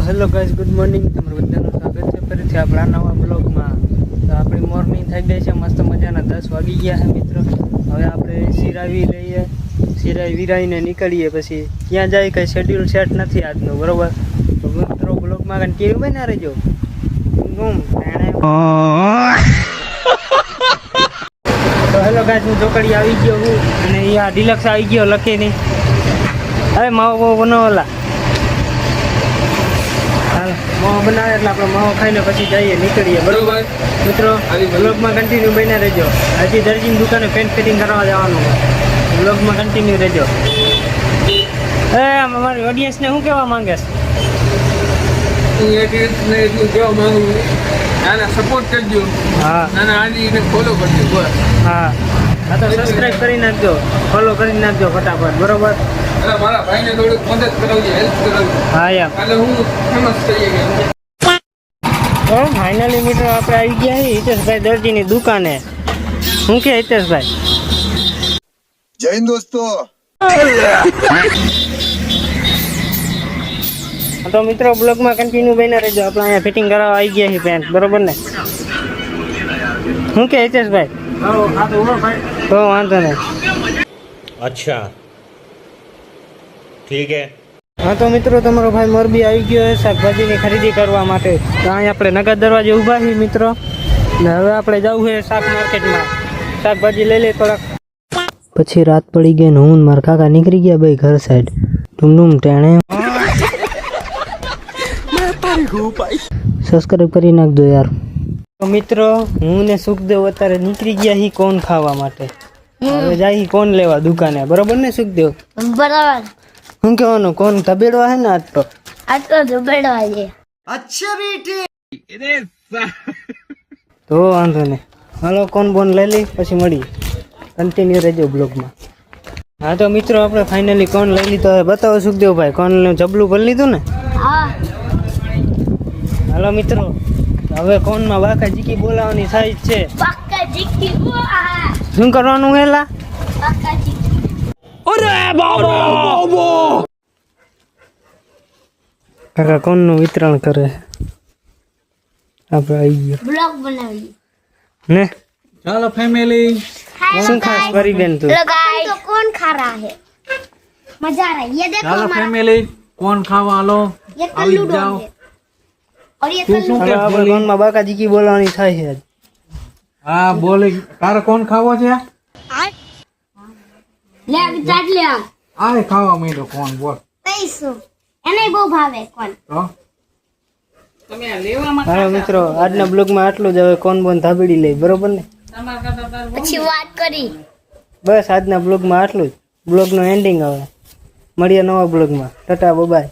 Hello guys, good morning. તમારું બધાનું સ્વાગત છે ફરીથી આપણા નવા બ્લોગમાં. તો આપણી મોર્નિંગ થઈ ગઈ છે, મસ્ત મજાના 10 વાગી ગયા છે મિત્રો. હવે આપણે સિરાવી લઈએ, સિરાવી વિરાઈને નીકળીએ. પછી ક્યાં જાય કંઈ શેડ્યુલ સેટ નથી આજનું, બરોબર? તો મિત્રો બ્લોગમાં કન્ટિન્યુ બના રહેજો. તો હેલો ગાઈસ, હું ચોકડી આવી ગયો હું, અને અહીંયા ડિલક્સ આવી ગયો લખીને. હવે માવો બનાવેલા માવો બનાવે એટલે આપણે માવો ખાઈને પછી જઈએ, નીકળીએ, બરોબર મિત્રો? બ્લોગમાં કન્ટિન્યુ બન્યા રહેજો. હજી દરજીની દુકાને પેન્ટ ફિટિંગ કરવા જવાનું, બ્લોગમાં કન્ટિન્યુ રહેજો. અમારી ઓડિયન્સને શું કહેવા માંગે છે? એટલું કહેવા માંગુ, નાના સપોર્ટ કરજો. હા, નાના આની ફોલો કરજો. બસ હા, હા, તો સબસ્ક્રાઈબ કરી નાખજો, ફોલો કરી નાખજો ફટાફટ, બરોબર? મારા ભાઈને થોડુંક મદદ કરાવજો, હેલ્પ કરાવજો. હા યાર, એટલે હું ફેમસ થઈ ગયો. ફાઇનલી મિત્રો આપણે આવી ગયા છીએ હિતેશભાઈ દરજીની દુકાને. શું કે હિતેશભાઈ? જય હિન્દ દોસ્તો. તો મિત્રો બ્લોગમાં કન્ટિન્યુ બન્યા રહેજો. આપણે અહીંયા ફિટિંગ કરાવવા આવી ગયા છીએ પેન્ટ, બરોબર ને? શું કે હિતેશભાઈ? તો વાંધો નહીં. અચ્છા, ઠીક હે. હા તો મિત્રો તમારો ભાઈ મોરબી આવી ગયો છે શાકભાજીની ખરીદી કરવા માટે. તો અહીં આપણે નગર દરવાજે ઊભા છીએ મિત્રો, ને હવે આપણે જવું છે શાક માર્કેટમાં, શાકભાજી લઈ લઈએ થોડાક. પછી રાત પડી ગઈ ને હું મારા કાકા નીકળી ગયા ભાઈ ઘર સાઈડ. ટુમડુમ ટેણે સબસ્ક્રાઈબ કરી નાખજો યાર. તો મિત્રો હું ને સુખદેવ અત્યારે નીકળી ગયા છીએ કોણ ખાવા માટે. હવે જાય કોણ લેવા દુકાને, બરોબર ને સુખદેવ? બરાબર. શું કહેવાનું, કોણ તબેડવા હે ને આજ તો? આજ તો ધબેડવા છે. તો વાંધો નહીં, હાલો કોણ બોન લઈ લઈ પછી મળી કન્ટિન્યુ રહેજો બ્લોગમાં. હા તો મિત્રો આપણે ફાઇનલી કોણ લઈ લીધો હવે બતાવો સુખદેવભાઈ. કોણ જબલું ભરી લીધું ને? હા. હાલો મિત્રો, હવે કોણમાં બાકા જીકી બોલાવવાની સાઈઝ છે. પાક્કા જીકી. શું કરવાનું હેલા? પાક્કા જીકી. કાકા કોણનું વિતરણ કરે આપણે આવી ગયો બ્લોગ બનાવી ને. ચાલો ફેમિલી. શું ખાસ કરી બેન તું? तो कौन खा रहा है? मजा आ रहा है। ये देखो ચાલો हमारा ફેમિલી, કોણ ખાવા આલો? ये कल्लू डॉग है और ये कल्लू હવે આપણે કોણમાં બાકા જીકી બોલાવવાની થાય છે આજ. હા બોલે. તારે કોણ ખાવો છે? ले आगे चाट ले आ આ ખાવા માંડ્યો. કોણ બોલ? 23 એને બહુ ભાવે કોણ. તો હાલો મિત્રો આજના બ્લોગમાં આટલું જ. હવે કોણ બોન ધાબડી લઈ, બરોબર ને? अच्छी बात करी. બસ આજના બ્લોગમાં આટલું જ. બ્લોગનો એન્ડિંગ હવે મળીએ નવા બ્લોગમાં. ટાટા બાય.